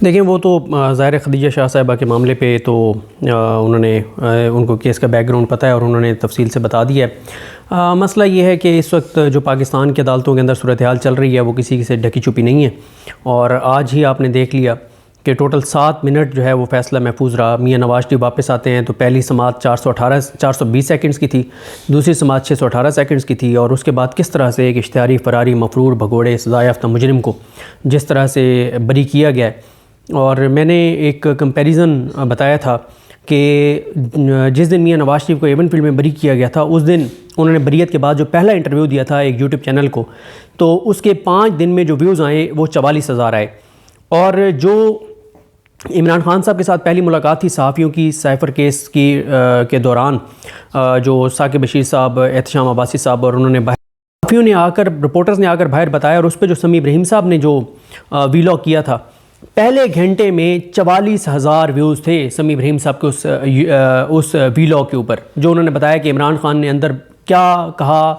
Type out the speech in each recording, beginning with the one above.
دیکھیں وہ تو ظاہر خدیجہ شاہ صاحبہ کے معاملے پہ تو انہوں نے ان کو کیس کا بیک گراؤنڈ پتہ ہے اور انہوں نے تفصیل سے بتا دیا ہے۔ مسئلہ یہ ہے کہ اس وقت جو پاکستان کی عدالتوں کے اندر صورتحال چل رہی ہے وہ کسی سے ڈھکی چھپی نہیں ہے، اور آج ہی آپ نے دیکھ لیا کہ ٹوٹل 7 منٹ جو ہے وہ فیصلہ محفوظ رہا۔ میاں نواز شریف واپس آتے ہیں تو پہلی سماعت 420 سیکنڈز کی تھی، دوسری سماعت 618 سیکنڈز کی تھی، اور اس کے بعد کس طرح سے ایک اشتہاری فراری مفرور بھگوڑے سزا یافتہ مجرم کو جس طرح سے بری کیا گیا ہے۔ اور میں نے ایک کمپیریزن بتایا تھا کہ جس دن میاں نواز شریف کو ایون فیلڈ میں بری کیا گیا تھا، اس دن انہوں نے بریت کے بعد جو پہلا انٹرویو دیا تھا ایک یوٹیوب چینل کو، تو اس کے 5 دن میں جو ویوز آئے وہ 44,000 آئے۔ اور جو عمران خان صاحب کے ساتھ پہلی ملاقات تھی صحافیوں کی سائفر کیس کے دوران، جو ثاقب بشیر صاحب، احتشام عباسی صاحب، اور انہوں نے صحافیوں نے آ کر، رپورٹرز نے آ کر باہر بتایا، اور اس پہ جو سمیع ابراہیم صاحب نے جو ویلاگ کیا تھا، پہلے گھنٹے میں 44,000 ویوز تھے سمیع ابراہیم صاحب کے اس ویلاگ کے اوپر، جو انہوں نے بتایا کہ عمران خان نے اندر کیا کہا،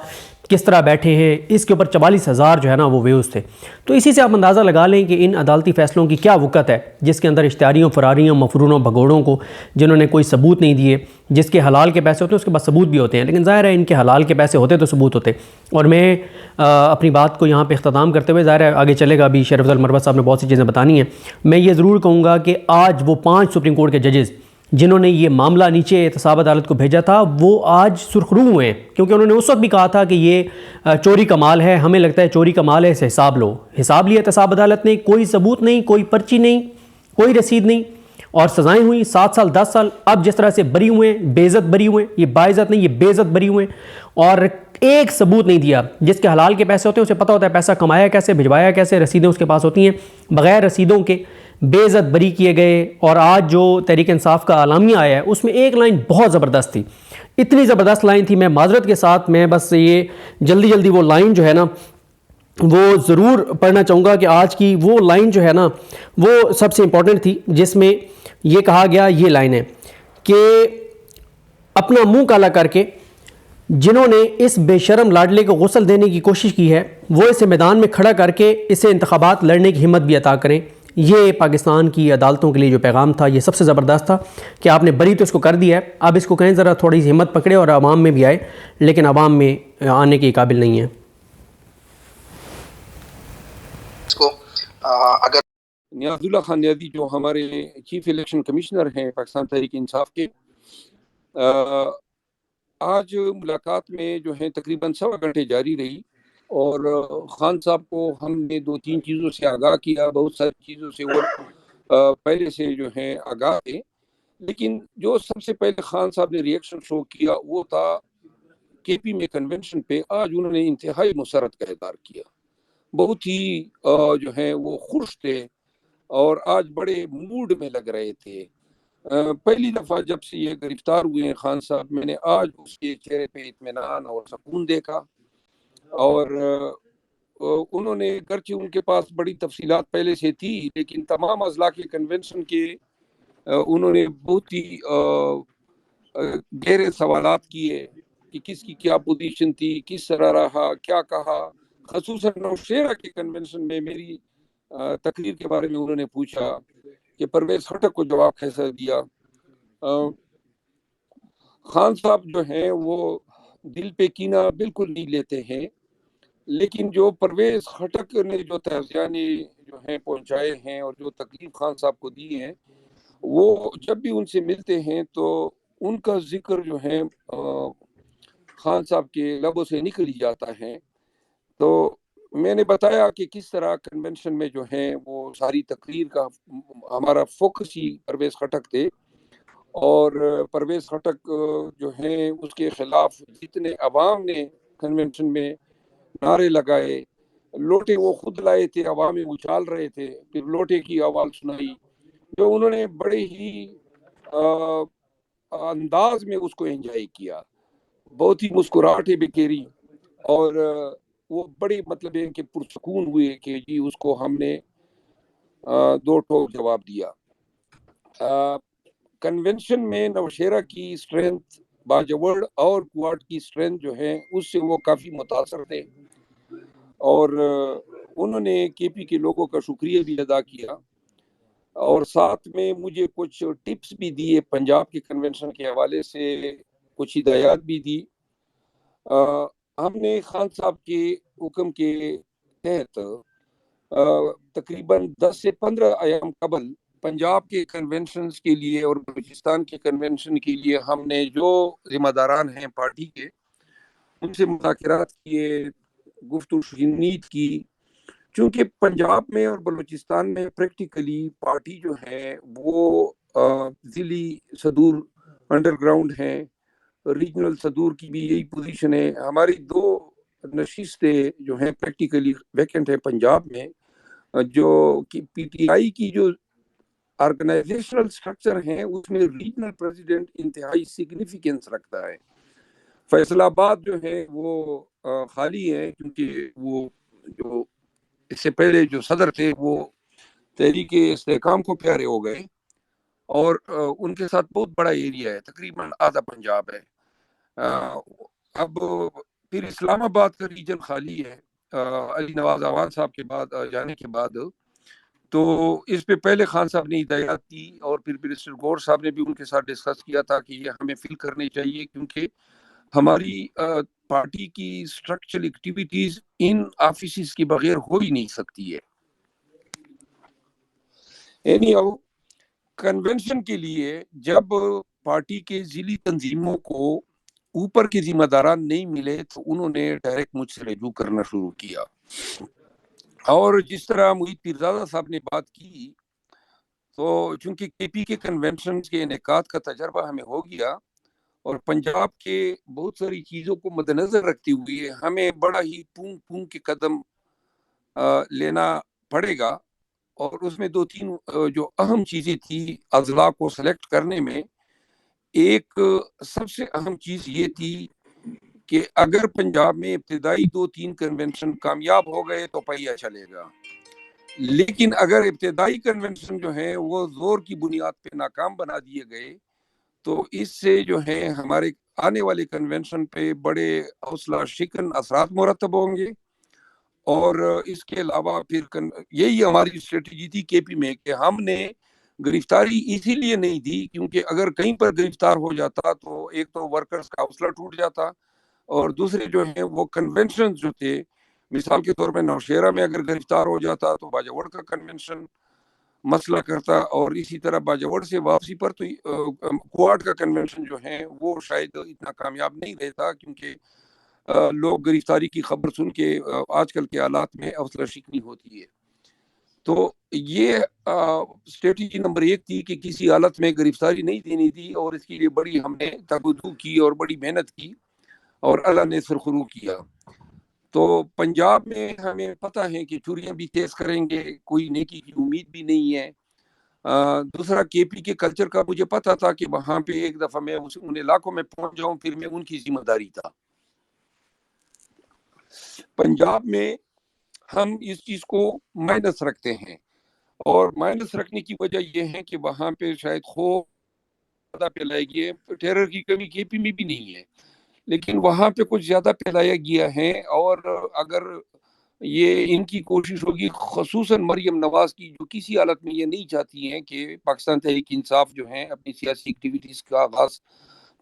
کس طرح بیٹھے ہیں، اس کے اوپر 44,000 جو ہے نا وہ ویوز تھے۔ تو اسی سے آپ اندازہ لگا لیں کہ ان عدالتی فیصلوں کی کیا وقت ہے، جس کے اندر اشتہاریوں، فراریوں، مفروروں، بھگوڑوں کو جنہوں نے کوئی ثبوت نہیں دیے، جس کے حلال کے پیسے ہوتے ہیں اس کے بعد ثبوت بھی ہوتے ہیں، لیکن ظاہر ہے ان کے حلال کے پیسے ہوتے تو ثبوت ہوتے۔ اور میں اپنی بات کو یہاں پہ اختتام کرتے ہوئے، ظاہر ہے آگے چلے گا، ابھی شیخ افضل مروت صاحب نے بہت سی چیزیں بتانی ہیں، میں یہ ضرور کہوں گا کہ آج وہ 5 سپریم کورٹ کے ججز جنہوں نے یہ معاملہ نیچے احتساب عدالت کو بھیجا تھا، وہ آج سرخرو ہوئے ہیں، کیونکہ انہوں نے اس وقت بھی کہا تھا کہ یہ چوری کا مال ہے، ہمیں لگتا ہے چوری کا مال ہے، اسے حساب لو۔ حساب لیا احتساب عدالت نے، کوئی ثبوت نہیں، کوئی پرچی نہیں، کوئی رسید نہیں، اور سزائیں ہوئیں 7 سال 10 سال۔ اب جس طرح سے بری ہوئے ہیں، بے عزت بری ہوئے ہیں، یہ باعزت نہیں، یہ بے عزت بری ہوئے ہیں، اور ایک ثبوت نہیں دیا۔ جس کے حلال کے پیسے ہوتے ہیں اسے پتہ ہوتا ہے پیسہ کمایا کیسے، بھجوایا کیسے، رسیدیں اس کے پاس ہوتی ہیں، بغیر رسیدوں کے بے عزت بری کیے گئے۔ اور آج جو تحریک انصاف کا اعلامیہ آیا ہے اس میں ایک لائن بہت زبردست تھی، اتنی زبردست لائن تھی، میں معذرت کے ساتھ میں بس یہ جلدی وہ لائن جو ہے نا وہ ضرور پڑھنا چاہوں گا، کہ آج کی وہ لائن جو ہے نا وہ سب سے امپورٹنٹ تھی، جس میں یہ کہا گیا، یہ لائن ہے کہ اپنا منہ کالا کر کے جنہوں نے اس بے شرم لاڈلے کو غسل دینے کی کوشش کی ہے، وہ اسے میدان میں کھڑا کر کے اسے انتخابات لڑنے کی ہمت بھی عطا کریں۔ یہ پاکستان کی عدالتوں کے لیے جو پیغام تھا یہ سب سے زبردست تھا، کہ آپ نے بری تو اس کو کر دیا ہے، اب اس کو کہیں ذرا تھوڑی سی ہمت پکڑے اور عوام میں بھی آئے، لیکن عوام میں آنے کے قابل نہیں ہے۔ اگر نیاز اللہ خان نیازی جو ہمارے چیف الیکشن کمشنر ہیں پاکستان تحریک انصاف کے، آج ملاقات میں جو ہے تقریباً 1.25 گھنٹے جاری رہی، اور خان صاحب کو ہم نے 2-3 چیزوں سے آگاہ کیا، بہت ساری چیزوں سے وہ پہلے سے جو ہیں آگاہ تھے، لیکن جو سب سے پہلے خان صاحب نے ریئیکشن شو کیا وہ تھا کے پی میں کنونشن پہ۔ آج انہوں نے انتہائی مسرت کا اظہار کیا، بہت ہی جو ہیں وہ خوش تھے، اور آج بڑے موڈ میں لگ رہے تھے۔ پہلی دفعہ جب سے یہ گرفتار ہوئے ہیں خان صاحب، میں نے آج اس کے چہرے پہ اطمینان اور سکون دیکھا، اور انہوں نے گرچہ ان کے پاس بڑی تفصیلات پہلے سے تھی، لیکن تمام اضلاع کے کنونشن کے انہوں نے بہت ہی گہرے سوالات کیے کہ کس کی کیا پوزیشن تھی، کس طرح رہا، کیا کہا۔ خصوصاً نوشہرہ کے کنونشن میں میری تقریر کے بارے میں انہوں نے پوچھا کہ پرویز خٹک کو جواب کیسا دیا۔ خان صاحب جو ہیں وہ دل پہ کینہ بالکل نہیں لیتے ہیں، لیکن جو پرویز خٹک نے جو تعزیانے جو ہیں پہنچائے ہیں اور جو تکلیف خان صاحب کو دی ہیں، وہ جب بھی ان سے ملتے ہیں تو ان کا ذکر جو ہے خان صاحب کے لبوں سے نکل ہی جاتا ہے۔ تو میں نے بتایا کہ کس طرح کنونشن میں جو ہیں وہ ساری تقریر کا ہمارا فوکس ہی پرویز خٹک تھے، اور پرویز خٹک جو ہیں اس کے خلاف جتنے عوام نے کنونشن میں نعرے لگائے، لوٹے وہ خود لائے تھے، عوام میں اچھال رہے تھے، پھر لوٹے کی آواز سنائی، جو انہوں نے بڑے ہی انداز میں اس کو انجوائے کیا، بہت ہی مسکراہٹیں بکھیری، اور وہ بڑی مطلب ہے کہ پرسکون ہوئے کہ جی اس کو ہم نے 2 ٹوک جواب دیا۔ کنونشن میں نوشہرہ کی اسٹرینتھ باجوڑ اور کوارٹ کی اسٹرینتھ جو ہے اس سے وہ کافی متاثر تھے، اور انہوں نے کے پی کے لوگوں کا شکریہ بھی ادا کیا۔ اور ساتھ میں مجھے کچھ ٹپس بھی دیے پنجاب کے کنونشن کے حوالے سے، کچھ ہدایات بھی دی۔ ہم نے خان صاحب کے حکم کے تحت تقریباً 10 سے 15 ایام قبل پنجاب کے کنونشنز کے لیے اور بلوچستان کے کنونشن کے لیے ہم نے جو ذمہ داران ہیں پارٹی کے، ان سے مذاکرات کیے، گفتگو شنید کی، چونکہ پنجاب میں اور بلوچستان میں پریکٹیکلی پارٹی جو ہے وہ ضلعی صدور انڈر گراؤنڈ ہیں، ریجنل صدور کی بھی یہی پوزیشن ہے۔ ہماری 2 نشستیں جو ہیں پریکٹیکلی ویکنٹ ہے پنجاب میں، جو پی ٹی آئی کی جو آرگنائزیشنل سٹرکچر ہیں اس میں ریجنل پریزیڈنٹ انتہائی سگنیفیکنس رکھتا ہے۔ فیصل آباد جو ہے وہ خالی ہے، کیونکہ وہ جو اس سے پہلے جو صدر تھے وہ تحریک استحکام کو پیارے ہو گئے، اور ان کے ساتھ بہت بڑا ایریا ہے، تقریباً آدھا پنجاب ہے۔ اب پھر اسلام آباد کا ریجن خالی ہے علی نواز اعوان صاحب کے بعد جانے کے بعد، تو اس پہ پہلے خان صاحب نے ہدایات دی، اور پھر منسٹر گور صاحب نے بھی ان کے ساتھ ڈسکس کیا تھا کہ یہ ہمیں فل کرنے چاہیے، کیونکہ ہماری پارٹی کی اسٹرکچرل ایکٹیویٹیز ان آفیسز کے بغیر ہو ہی نہیں سکتی ہے۔ اینی ہاؤ، کنونشن کے لیے جب پارٹی کے ضلعی تنظیموں کو اوپر کے ذمہ داران نہیں ملے تو انہوں نے ڈائریکٹ مجھ سے رجوع کرنا شروع کیا، اور جس طرح محیط پیرزادہ صاحب نے بات کی، تو چونکہ کے پی کے کنونشن کے انعقاد کا تجربہ ہمیں ہو گیا، اور پنجاب کے بہت ساری چیزوں کو مد نظر رکھتے ہوئے ہمیں بڑا ہی پونگ پونگ کے قدم لینا پڑے گا، اور اس میں 2-3 جو اہم چیزیں تھی اضلاع کو سلیکٹ کرنے میں، ایک سب سے اہم چیز یہ تھی کہ اگر پنجاب میں ابتدائی 2-3 کنونشن کامیاب ہو گئے تو پہیہ چلے گا، لیکن اگر ابتدائی کنونشن جو ہیں وہ زور کی بنیاد پہ ناکام بنا دیے گئے تو اس سے جو ہے ہمارے آنے والے کنونشن پہ بڑے حوصلہ شکن اثرات مرتب ہوں گے۔ اور اس کے علاوہ پھر یہی ہماری اسٹریٹجی تھی کے پی میں، کہ ہم نے گرفتاری اسی لیے نہیں دی کیونکہ اگر کہیں پر گرفتار ہو جاتا تو ایک تو ورکرز کا حوصلہ ٹوٹ جاتا، اور دوسرے جو ہیں وہ کنونشن جو تھے، مثال کے طور پہ نوشہرہ میں اگر گرفتار ہو جاتا تو باجوڑ کا کنونشن مسئلہ کرتا، اور اسی طرح باجوڑ سے واپسی پر تو کوارٹ کا کنونشن جو ہے وہ شاید اتنا کامیاب نہیں رہتا، کیونکہ لوگ گرفتاری کی خبر سن کے آج کل کے حالات میں حوصلہ شکنی ہوتی ہے۔ تو یہ اسٹریٹجی نمبر 1 تھی کہ کسی حالت میں گرفتاری نہیں دینی تھی، اور اس کے لیے بڑی ہم نے تگودو کی اور بڑی محنت کی، اور اللہ نے سرخرو کیا۔ تو پنجاب میں ہمیں پتہ ہے کہ چوریاں بھی تیز کریں گے، کوئی نیکی کی امید بھی نہیں ہے۔ دوسرا کے پی کے کلچر کا مجھے پتہ تھا کہ وہاں پہ ایک دفعہ میں ان علاقوں میں پہنچ جاؤں پھر میں ان کی ذمہ داری تھا۔ پنجاب میں ہم اس چیز کو مائنس رکھتے ہیں، اور مائنس رکھنے کی وجہ یہ ہے کہ وہاں پہ شاید خوف زیادہ پھیلایا گیا ہے، ٹیرر کی کمی کے پی میں بھی نہیں ہے، لیکن وہاں پہ کچھ زیادہ پھیلایا گیا ہے، اور اگر یہ ان کی کوشش ہوگی، خصوصاً مریم نواز کی، جو کسی حالت میں یہ نہیں چاہتی ہیں کہ پاکستان تحریک انصاف جو ہیں اپنی سیاسی ایکٹیویٹیز کا آغاز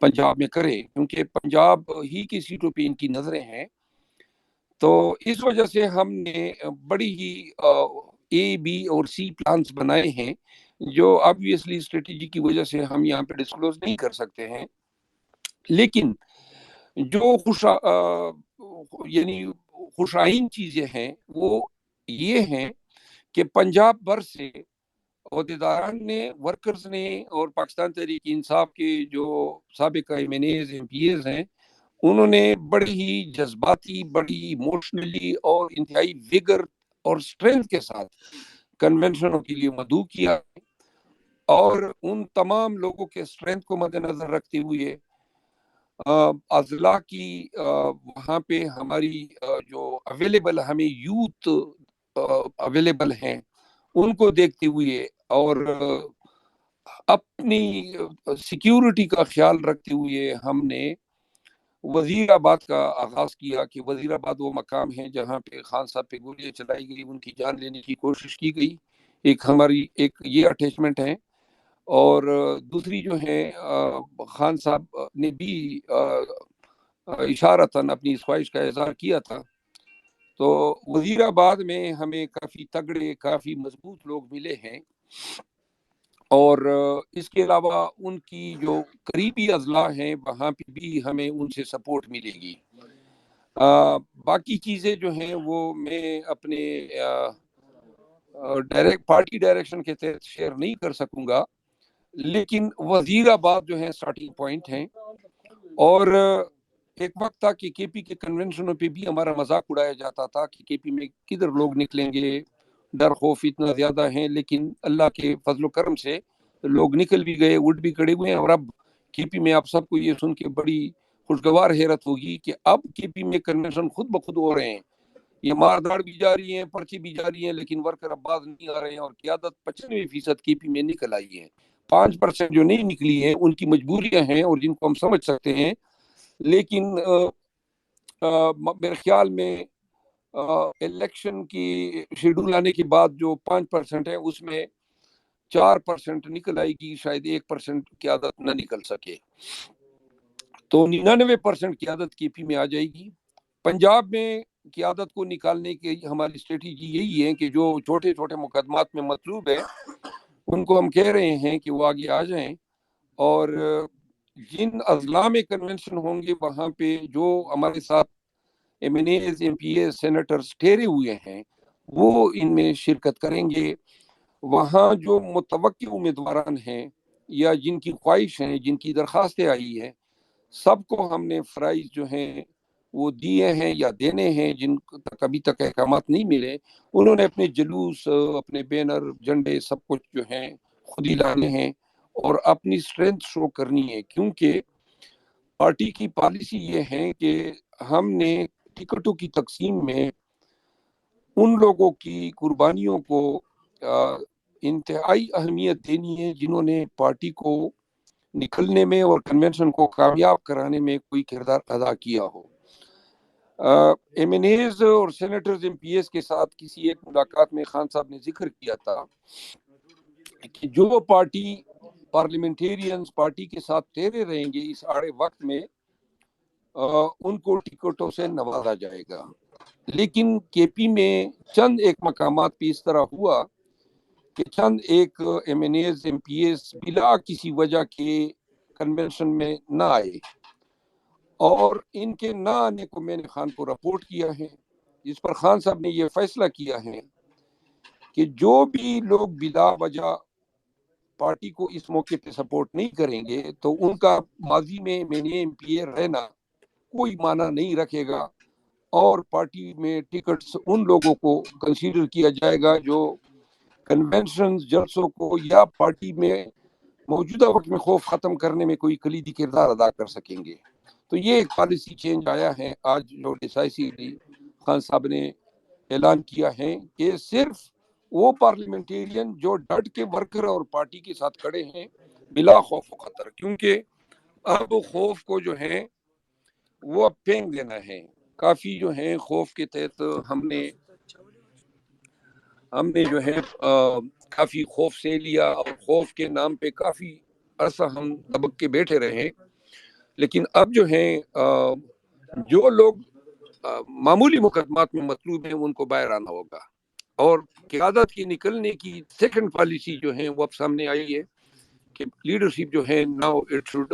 پنجاب میں کرے، کیونکہ پنجاب ہی کی سیٹوں پہ ان کی نظریں ہیں۔ تو اس وجہ سے ہم نے بڑی ہی اے بی اور سی پلانز بنائے ہیں، جو آبویسلی اسٹریٹجی کی وجہ سے ہم یہاں پہ ڈسکلوز نہیں کر سکتے ہیں، لیکن جو یعنی خوش آئین چیزیں ہیں وہ یہ ہیں کہ پنجاب بھر سے عہدیداران نے، ورکرز نے، اور پاکستان تحریک انصاف کے جو سابقہ M N As M P As ہیں، انہوں نے بڑی ہی جذباتی، بڑی ایموشنلی اور انتہائی ویگر اور سٹرینتھ کے ساتھ کنونشنوں کے لیے مدعو کیا، اور ان تمام لوگوں کے سٹرینتھ کو مد نظر رکھتے ہوئے اضلاع کی وہاں پہ ہماری جو اویلیبل ہمیں یوتھ اویلیبل ہیں ان کو دیکھتے ہوئے، اور اپنی سیکیورٹی کا خیال رکھتے ہوئے ہم نے وزیر آباد کا آغاز کیا، کہ وزیر آباد وہ مقام ہے جہاں پہ خان صاحب پہ گولیاں چلائی گئی، ان کی جان لینے کی کوشش کی گئی، ایک ہماری ایک یہ اٹیچمنٹ ہے، اور دوسری جو ہے خان صاحب نے بھی اشارتاً اپنی اس خواہش کا اظہار کیا تھا، تو وزیر آباد میں ہمیں کافی تگڑے کافی مضبوط لوگ ملے ہیں، اور اس کے علاوہ ان کی جو قریبی اضلاع ہیں وہاں پہ بھی ہمیں ان سے سپورٹ ملے گی۔ باقی چیزیں جو ہیں وہ میں اپنے پارٹی ڈائریکشن کے تحت شیئر نہیں کر سکوں گا، لیکن وزیر آباد جو ہے سٹارٹنگ پوائنٹ ہیں، اور ایک وقت تھا کہ کے پی کے کنونشنوں پہ بھی ہمارا مذاق اڑایا جاتا تھا کہ کے پی میں کدھر لوگ نکلیں گے، ڈر خوف اتنا زیادہ ہیں، لیکن اللہ کے فضل و کرم سے لوگ نکل بھی گئے، اٹھ بھی کھڑے ہوئے ہیں، اور اب کے پی میں آپ سب کو یہ سن کے بڑی خوشگوار حیرت ہوگی کہ اب کے پی میں کنونشن خود بخود ہو رہے ہیں، یہ مار داڑ بھی جاری ہیں، پرچی بھی جاری ہیں، لیکن ورکر اب باز نہیں آ رہے ہیں، اور قیادت 95% کے پی میں نکل آئی ہے۔ 5% جو نہیں نکلی ہیں ان کی مجبوریاں ہیں اور جن کو ہم سمجھ سکتے ہیں، لیکن میرے خیال میں الیکشن کی شیڈول آنے کے بعد جو 5% ہے اس میں 4% نکل آئے گی، شاید 1% قیادت نہ نکل سکے، تو 99% قیادت کے پی میں آ جائے گی۔ پنجاب میں قیادت کو نکالنے کی ہماری اسٹریٹجی یہی ہے کہ جو چھوٹے چھوٹے مقدمات میں مطلوب ہے ان کو ہم کہہ رہے ہیں کہ وہ آگے آ جائیں، اور جن اضلاع میں کنونشن ہوں گے وہاں پہ جو ہمارے ساتھ M N As, M P As, senators ٹھہرے ہوئے ہیں وہ ان میں شرکت کریں گے۔ وہاں جو متوقع امیدواران ہیں یا جن کی خواہش ہیں، جن کی درخواستیں آئی ہیں، سب کو ہم نے فرائض جو ہیں وہ دیے ہیں یا دینے ہیں، جن تک ابھی تک احکامات نہیں ملے انہوں نے اپنے جلوس، اپنے بینر، جھنڈے، سب کچھ جو ہیں خود ہی لانے ہیں اور اپنی اسٹرینتھ شو کرنی ہے، کیونکہ پارٹی کی پالیسی یہ ہے کہ ہم نے ٹکٹوں کی تقسیم میں ان لوگوں کی قربانیوں کو انتہائی اہمیت دینی ہے جنہوں نے پارٹی کو نکلنے میں اور کنونشن کو کامیاب کرانے میں کوئی کردار ادا کیا ہو۔ ایم این ایز اور سینیٹرز، ایم پی ایس کے ساتھ کسی ایک ملاقات میں خان صاحب نے ذکر کیا تھا کہ جو پارٹی پارلیمنٹیرینز پارٹی کے ساتھ ٹھہرے رہیں گے اس آڑے وقت میں ان کو ٹکٹوں سے نوازا جائے گا، لیکن کے پی میں چند ایک مقامات پہ اس طرح ہوا کہ چند ایک M N As, M P As بلا کسی وجہ کے کنونشن میں نہ آئے، اور ان کے نہ آنے کو میں نے خان کو رپورٹ کیا ہے، جس پر خان صاحب نے یہ فیصلہ کیا ہے کہ جو بھی لوگ بلا وجہ پارٹی کو اس موقع پہ سپورٹ نہیں کریں گے تو ان کا ماضی میں ایم پی اے رہنا کوئی معنی نہیں رکھے گا، اور پارٹی میں ٹکٹس ان لوگوں کو کنسیڈر کیا جائے گا جو کنونشن جلسوں کو یا پارٹی میں موجودہ وقت میں خوف ختم کرنے میں کوئی کلیدی کردار ادا کر سکیں گے۔ تو یہ ایک پالیسی چینج آیا ہے آج جو ڈیسائسولی خان صاحب نے اعلان کیا ہے کہ صرف وہ پارلیمنٹیرین جو ڈٹ کے ورکر اور پارٹی کے ساتھ کھڑے ہیں بلا خوف و خطر، کیونکہ اب خوف کو جو ہے وہ اب پھینک دینا ہے، کافی جو ہے خوف کے تحت ہم نے جو ہے کافی خوف سے لیا، اور خوف کے نام پہ کافی عرصہ ہم دبک کے بیٹھے رہے، لیکن اب جو ہے جو لوگ معمولی مقدمات میں مطلوب ہیں ان کو باہر آنا ہوگا، اور قیادت کی نکلنے کی سیکنڈ پالیسی جو ہے وہ اب سامنے آئی ہے کہ لیڈرشپ جو ہے now it should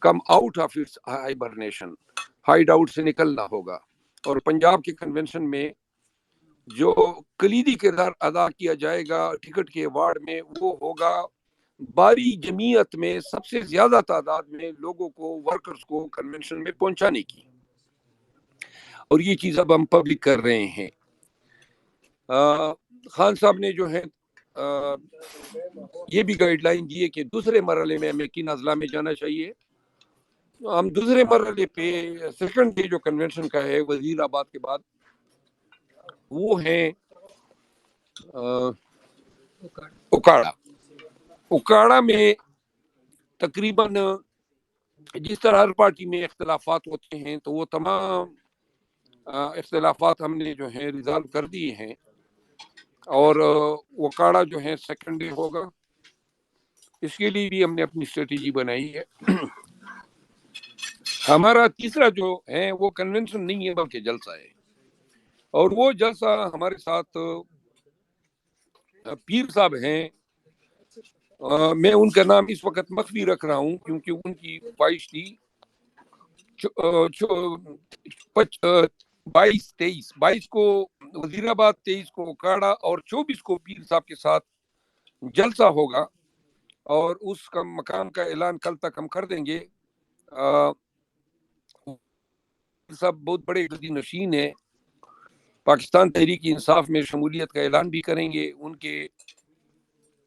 come out of its hibernation, Hyde out سے نکلنا ہوگا، اور پنجاب کے کنونشن میں جو کلیدی کردار ادا کیا جائے گا ٹکٹ کے ایوارڈ میں وہ ہوگا باری جمعیت میں سب سے زیادہ تعداد میں لوگوں کو، ورکرز کو کنونشن میں پہنچانے کی، اور یہ چیز اب ہم پبلک کر رہے ہیں۔ خان صاحب نے جو ہے یہ بھی گائیڈ لائن دی ہے کہ دوسرے مرحلے میں ہمیں کن اضلاع میں جانا چاہیے۔ ہم دوسرے مرحلے پہ سیکنڈ ڈے جو کنونشن کا ہے وزیر آباد کے بعد وہ ہیں اکاڑا میں تقریباً جس طرح ہر پارٹی میں اختلافات ہوتے ہیں تو وہ تمام اختلافات ہم نے جو ہے ریزالو کر دیے ہیں۔ اور وکاڑا جو ہے سیکنڈ ڈے ہوگا. اس کے لیے بھی ہم نے اپنی اسٹریٹجی بنائی ہے. ہمارا تیسرا جو ہے وہ کنونشن نہیں ہے بلکہ جلسہ ہے, اور وہ جلسہ ہمارے ساتھ پیر صاحب ہیں. میں ان کا نام اس وقت مخفی رکھ رہا ہوں کیونکہ ان کی خواہش تھی 22 کو وزیر آباد, 23 کو اکاڑا اور 24 کو پیر صاحب کے ساتھ جلسہ ہوگا, اور اس کا مقام کا اعلان کل تک ہم کر دیں گے. صاحب بہت بڑے جدید نشین ہیں, پاکستان تحریک انصاف میں شمولیت کا اعلان بھی کریں گے. ان کے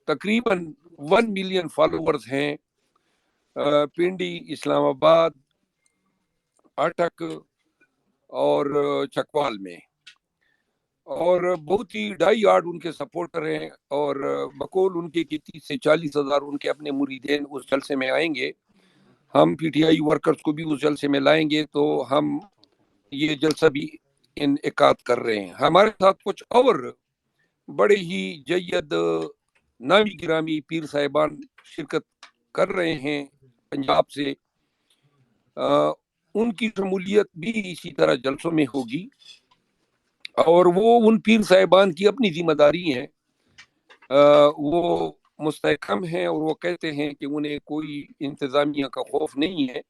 تقریباً 1 ملین فالوورز ہیں پنڈی, اسلام آباد, اٹک اور چکوال میں, اور بہت ہی ڈائی آرڈ ان کے سپورٹر ہیں, اور بقول ان کے 30 سے 40 ہزار ان کے اپنے مریدین اس جلسے میں آئیں گے. ہم پی ٹی آئی ورکرز کو بھی اس جلسے میں لائیں گے, تو ہم یہ جلسہ بھی انعقاد کر رہے ہیں. ہمارے ساتھ کچھ اور بڑے ہی جید نامی گرامی پیر صاحبان شرکت کر رہے ہیں پنجاب سے. ان کی شمولیت بھی اسی طرح جلسوں میں ہوگی, اور وہ ان پیر صاحبان کی اپنی ذمہ داری ہیں. وہ مستحکم ہیں اور وہ کہتے ہیں کہ انہیں کوئی انتظامیہ کا خوف نہیں ہے,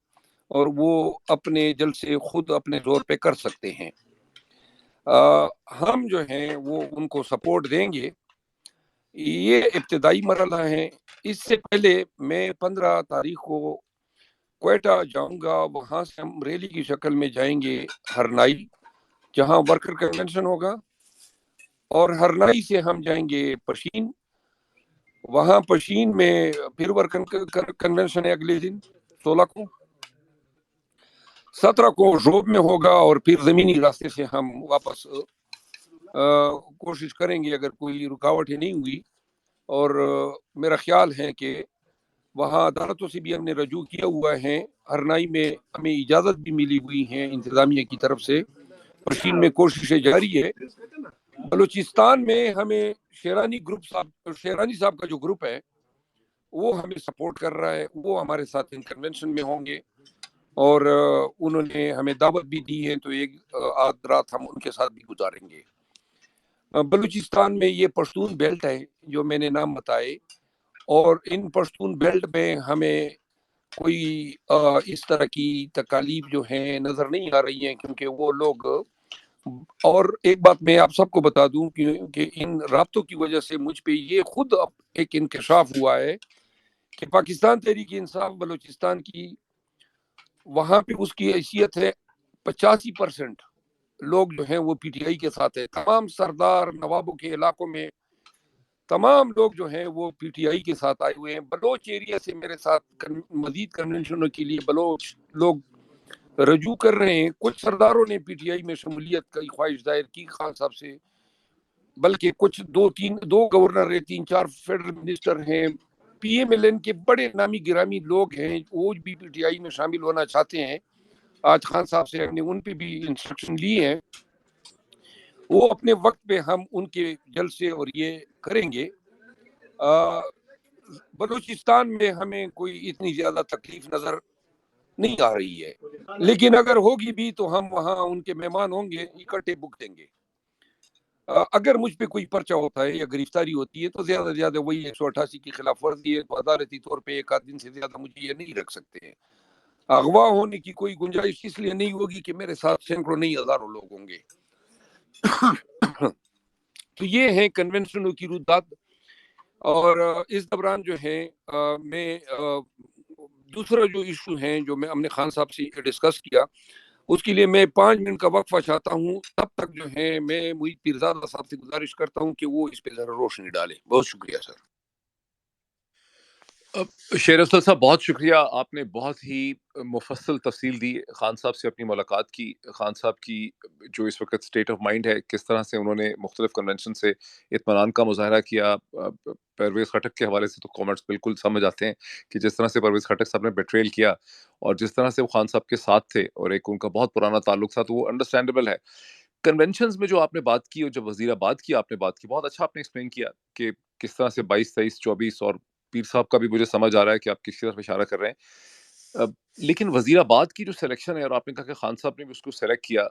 اور وہ اپنے جلسے خود اپنے زور پہ کر سکتے ہیں. ہم جو ہیں وہ ان کو سپورٹ دیں گے. یہ ابتدائی مرحلہ ہے. اس سے پہلے میں 15 تاریخ کو کوئٹہ جاؤں گا. وہاں سے ہم ریلی کی شکل میں جائیں گے ہرنائی, جہاں ورکر کنونشن ہوگا, اور ہرنائی سے ہم جائیں گے پشین. وہاں پشین میں پھر ورکر کنونشن ہے اگلے دن 16 کو. 17 کو روب میں ہوگا, اور پھر زمینی راستے سے ہم واپس کوشش کریں گے اگر کوئی رکاوٹیں نہیں ہوئی. اور میرا خیال ہے کہ وہاں عدالتوں سے بھی ہم نے رجوع کیا ہوا ہے. ہرنائی میں ہمیں اجازت بھی ملی ہوئی ہے انتظامیہ کی طرف سے. پشین میں کوششیں جاری ہے. بلوچستان میں ہمیں شیرانی صاحب کا جو گروپ ہے وہ ہمیں سپورٹ کر رہا ہے. وہ ہمارے ساتھ ان کنونشن میں ہوں گے, اور انہوں نے ہمیں دعوت بھی دی ہے, تو ایک آدھ رات ہم ان کے ساتھ بھی گزاریں گے. بلوچستان میں یہ پشتون بیلٹ ہے جو میں نے نام بتائے, اور ان پشتون بیلٹ میں ہمیں کوئی اس طرح کی تکالیف جو ہیں نظر نہیں آ رہی ہیں, کیونکہ وہ لوگ. اور ایک بات میں آپ سب کو بتا دوں کہ ان رابطوں کی وجہ سے مجھ پہ یہ خود ایک انکشاف ہوا ہے کہ پاکستان تحریک انصاف بلوچستان کی وہاں پہ اس کی حیثیت ہے 85% لوگ جو ہیں وہ پی ٹی آئی کے ساتھ ہے. تمام سردار نوابوں کے علاقوں میں تمام لوگ جو ہیں وہ پی ٹی آئی کے ساتھ آئے ہوئے ہیں. بلوچ ایریا سے میرے ساتھ مزید کنونشنوں کے لیے بلوچ لوگ رجوع کر رہے ہیں. کچھ سرداروں نے پی ٹی آئی میں شمولیت کی خواہش ظاہر کی خان صاحب سے, بلکہ کچھ 2 گورنر ہیں, 3-4 فیڈرل منسٹر ہیں, پی ایم ایل این کے بڑے نامی گرامی لوگ ہیں, وہ بھی پی ٹی آئی میں شامل ہونا چاہتے ہیں. آج خان صاحب سے ہم نے ان پہ بھی انسٹرکشن لی ہیں. وہ اپنے وقت پہ ہم ان کے جلسے اور یہ کریں گے. بلوچستان میں ہمیں کوئی اتنی زیادہ تکلیف نظر نہیں آ رہی ہے, لیکن اگر ہوگی بھی تو ہم وہاں ان کے مہمان ہوں گے, اکٹھے بک دیں گے. اگر مجھ پہ کوئی پرچہ ہوتا ہے یا گرفتاری ہوتی ہے تو زیادہ سے زیادہ وہی 188 کی خلاف ورزی ہے, تو عدالتی طور پہ 1 آدھ دن سے زیادہ مجھے یہ نہیں رکھ سکتے ہیں. اغوا ہونے کی کوئی گنجائش اس لیے نہیں ہوگی کہ میرے ساتھ سینکڑوں نہیں ہزاروں لوگ ہوں گے. تو یہ ہیں کنونشنوں کی رودات. اور اس دوران جو ہے میں دوسرا جو ایشو ہیں جو ہم نے خان صاحب سے ڈسکس کیا, اس کے لیے میں 5 منٹ کا وقفہ چاہتا ہوں. تب تک جو ہے میں محیط پیرزادہ صاحب سے گزارش کرتا ہوں کہ وہ اس پہ ذرا روشنی ڈالیں. بہت شکریہ سر. شیر افضل صاحب بہت شکریہ, آپ نے بہت ہی مفصل تفصیل دی خان صاحب سے اپنی ملاقات کی. خان صاحب کی جو اس وقت سٹیٹ آف مائنڈ ہے, کس طرح سے انہوں نے مختلف کنونشن سے اطمینان کا مظاہرہ کیا. پرویز خٹک کے حوالے سے تو کامنٹس بالکل سمجھ آتے ہیں کہ جس طرح سے پرویز خٹک صاحب نے بیٹریل کیا اور جس طرح سے وہ خان صاحب کے ساتھ تھے اور ایک ان کا بہت پرانا تعلق تھا, تو وہ انڈرسٹینڈیبل ہے. کنونشنز میں جو آپ نے بات کی اور جب وزیر آباد کی آپ نے بات کی، بہت اچھا آپ نے ایکسپلین کیا کہ کس طرح سے 22 23 24 اور پیر صاحب کا بھی مجھے سمجھ آ رہا ہے کہ آپ کس طرف اشارہ کر رہے ہیں. لیکن وزیر آباد کی جو سلیکشن ہے، اور آپ نے کہا کہ خان صاحب نے بھی اس کو سلیکٹ کیا،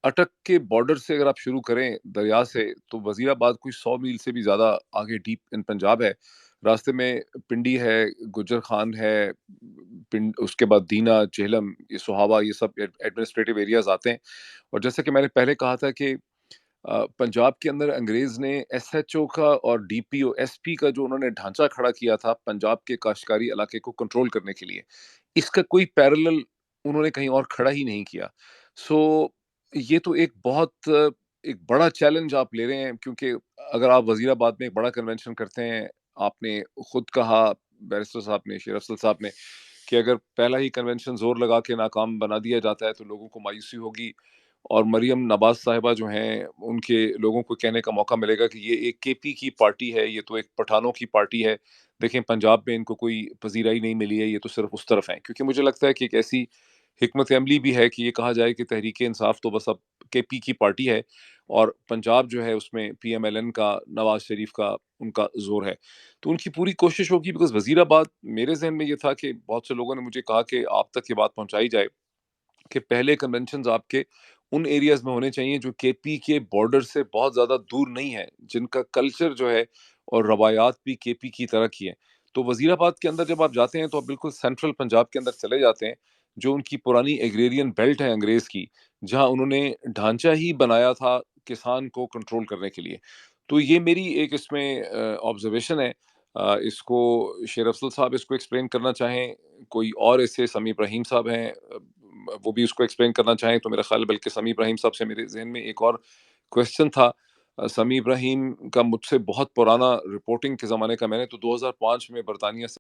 اٹک کے بارڈر سے اگر آپ شروع کریں دریا سے، تو وزیر آباد کوئی 100 میل سے بھی زیادہ آگے ڈیپ ان پنجاب ہے. راستے میں پنڈی ہے، گجر خان ہے، اس کے بعد دینا، جہلم، یہ سہاوا، یہ سب ایڈمنسٹریٹو ایریاز آتے ہیں. اور جیسا کہ میں نے پہلے کہا تھا کہ پنجاب کے اندر انگریز نے ایس ایچ او کا اور D P O S P کا جو انہوں نے ڈھانچہ کھڑا کیا تھا پنجاب کے کاشتکاری علاقے کو کنٹرول کرنے کے لیے، اس کا کوئی پیرلل انہوں نے کہیں اور کھڑا ہی نہیں کیا. سو یہ تو ایک بہت ایک بڑا چیلنج آپ لے رہے ہیں، کیونکہ اگر آپ وزیر آباد میں ایک بڑا کنونشن کرتے ہیں، آپ نے خود کہا، بیرسٹر صاحب نے، شیر افضل صاحب نے، کہ اگر پہلا ہی کنونشن زور لگا کے ناکام بنا دیا جاتا ہے تو لوگوں کو مایوسی ہوگی، اور مریم نواز صاحبہ جو ہیں ان کے لوگوں کو کہنے کا موقع ملے گا کہ یہ ایک کے پی کی پارٹی ہے، یہ تو ایک پٹھانوں کی پارٹی ہے، دیکھیں پنجاب میں ان کو کوئی پذیرائی نہیں ملی ہے، یہ تو صرف اس طرف ہیں. کیونکہ مجھے لگتا ہے کہ ایک ایسی حکمت عملی بھی ہے کہ یہ کہا جائے کہ تحریک انصاف تو بس اب کے پی کی پارٹی ہے، اور پنجاب جو ہے اس میں پی ایم ایل این کا، نواز شریف کا، ان کا زور ہے. تو ان کی پوری کوشش ہوگی، بیکاز وزیر آباد میرے ذہن میں یہ تھا کہ بہت سے لوگوں نے مجھے کہا کہ آپ تک یہ بات پہنچائی جائے کہ پہلے کنونشنز آپ کے ان ایریاز میں ہونے چاہیے جو کے پی کے بارڈر سے بہت زیادہ دور نہیں ہیں، جن کا کلچر جو ہے اور روایات بھی کے پی کی طرح کی ہیں. تو وزیر آباد کے اندر جب آپ جاتے ہیں تو آپ بالکل سینٹرل پنجاب کے اندر چلے جاتے ہیں، جو ان کی پرانی ایگریرین بیلٹ ہے انگریز کی، جہاں انہوں نے ڈھانچہ ہی بنایا تھا کسان کو کنٹرول کرنے کے لیے. تو یہ میری ایک اس میں آبزرویشن ہے. اس کو شیر افضل صاحب اس کو ایکسپلین کرنا چاہیں، کوئی اور ایسے سمیع ابراہیم صاحب ہیں وہ بھی اس کو ایکسپلین کرنا چاہیں تو میرا خیال ہے، بلکہ سمیع ابراہیم صاحب سے میرے ذہن میں ایک اور کویسچن تھا. سمیع ابراہیم کا مجھ سے بہت پرانا رپورٹنگ کے زمانے کا، میں نے تو 2005 میں برطانیہ سے